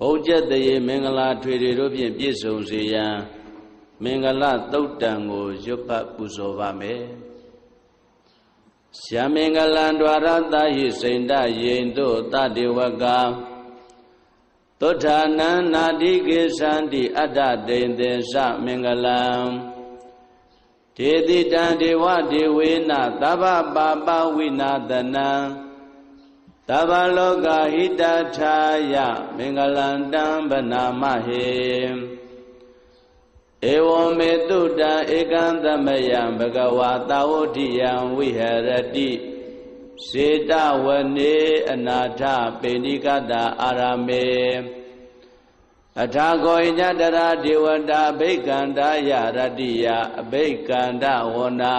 ဘုံကျက်တရေမင်္ဂလာထွေတွေတို့ဖြင့်ပြည့်စုံစေရန်မင်္ဂလာသုတ်တံကိုရွတ်ပတ်ပူဇော်ပါမယ်ရှမင်္ဂလံဒွါရတဟိစိန္ဒယိန်တို့တတေဝကသုဋ္ဌာနံနာတိကေသန္တိအတ္တတိန်သေသမင်္ဂလံဒေတိတံဒေဝဒေဝေနသဗ္ဗပါပဝိနာသနံသဗ္ဗလောကဟိတထာယမင်္ဂလံတံဗနာမဟေဧဝံမေတုတံဧကံသမယံဘဂဝါသာဝတိယံဝိဟရတိစေတဝနေအနာထပေဏိကတာအာရမေအထာဂောညတရာဒေဝတာအဘိက္ခန္တာယရတိယအဘိက္ခန္တဝနာ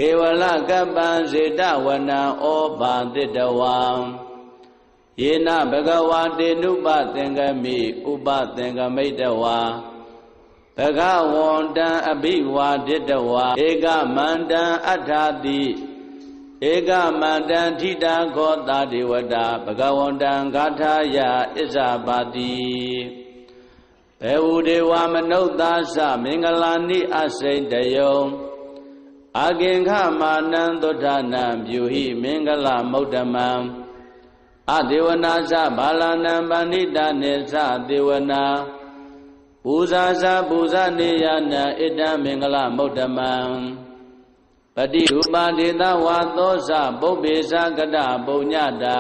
ကေဝလကပ္ပံစေတဝနံဩဘာတိတဝံယေနဘဂဝါတေနုပသင်္ကမိဥပသင်္ကမိတဝါဘဂဝန္တံအဘိဝါဒိတဝါဧကမန္တံအထာတိဧကမန္တံထိတာခောတာဒေဝတာဘဂဝန္တံဂါထာယဣဇာပါတိဘေဝဒေဝမနုဿာသမင်္ဂလာနိအစိန်တယုံအကင်္ခမာနံသုဋ္ဌာနံပြုဟိမင်္ဂလမௌတမံအဒေဝနာသဘာလနံပဏိတနေသဒေဝနာပူဇာသပူဇာနေယနာဣတံမင်္ဂလမௌတမံပတိရူပဒေသဝါသောသပုပ္ပေသကတပုညတာ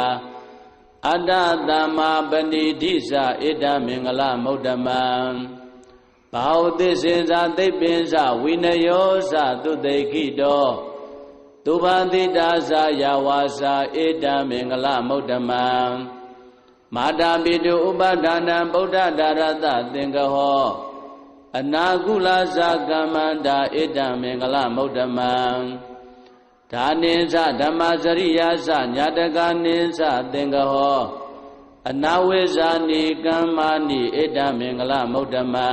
အတ္တသမ္မာပဏိဓိသဣတံမင်္ဂလမௌတမံဘာဝသစ္စေသသိပ္ပင်္စဝိနယောသသုတေခိတောသုဘတိတာသယဝါစာဣတံမင်္ဂလမௌတမံမာတာပိတုဥပဒါနံဗုဒ္ဓဒါရတသင်္ကဟောအနာကုလသကမ္မန္တာဣတံမင်္ဂလမௌတမံဒါနိသဓမ္မစရိယာသညာတကနိသသင်္ကဟောအနာဝိဇာနိကမ္မာနိဣတံမင်္ဂလမௌတမံ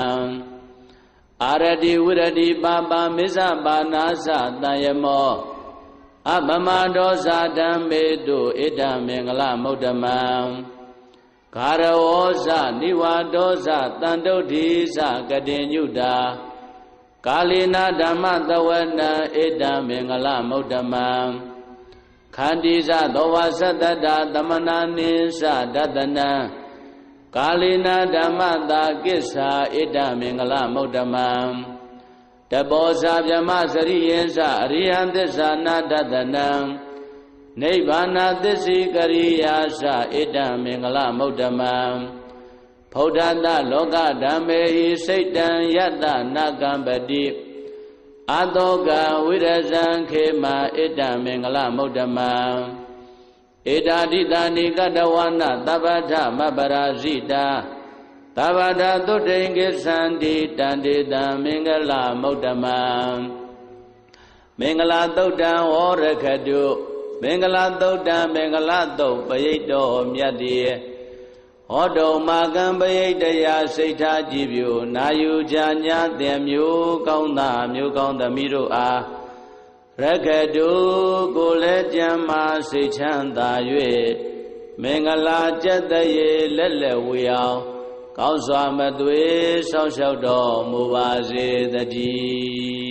အာရတိဝိရတိပါပမစ္ဆပါနာသတံယမောအပမဒောဇာဓမ္မေတုဣတံမင်္ဂလမௌတမံဂါရဝောဇနိဝါဒောဇတန္တုဋ္ဌိဇကတိညုတာကာလိနာဓမ္မသဝနံဣတံမင်္ဂလမௌတမံခန္တိဇသောဝသတ္တတာသမနာနိသဒတနံကာလိနာဓမ္မတာကိစ္ဆာဣတံမင်္ဂလမௌတမံတဘောဇဗြဟ္မစရိယေသအရိယံသစ္စာနာဒတနံနိဗ္ဗာနသစ္စိကရိယာသဣတံမင်္ဂလမௌတမံဗုဒ္ဓတလောကဓမ္မေဟိစိတ်တံယတနာကံပတိအတောကဝိရဇံခေမဣတံမင်္ဂလမௌတမံဧတာတိတာနိကတဝနာသဗ္ဗထမပရာဇိတာသဗ္ဗထသုတေင်္ဂသန္တိတန္တေတံမင်္ဂလမௌတမံမင်္ဂလာသုတ်တံဝရခတုမင်္ဂလာသုတ်တံမင်္ဂလာသုတ်ပယိတ္တောမြတ်တိဟောတုံမာကံပယိတ္တရာစိတ်ထားကြည်ပြုနာယူကြညာတဲ့မျိုးကောင်းသားမျိုးကောင်းသမီးတို့အားရခတုကိုလည်းကြံမာစိတ်ချမ်းသာ၍မင်္ဂလာကျက်တရေလက်လက်ဝေအောင်ကောင်းစွာမသွေးဆောက်ရှောက်တော်မူပါစေတည်း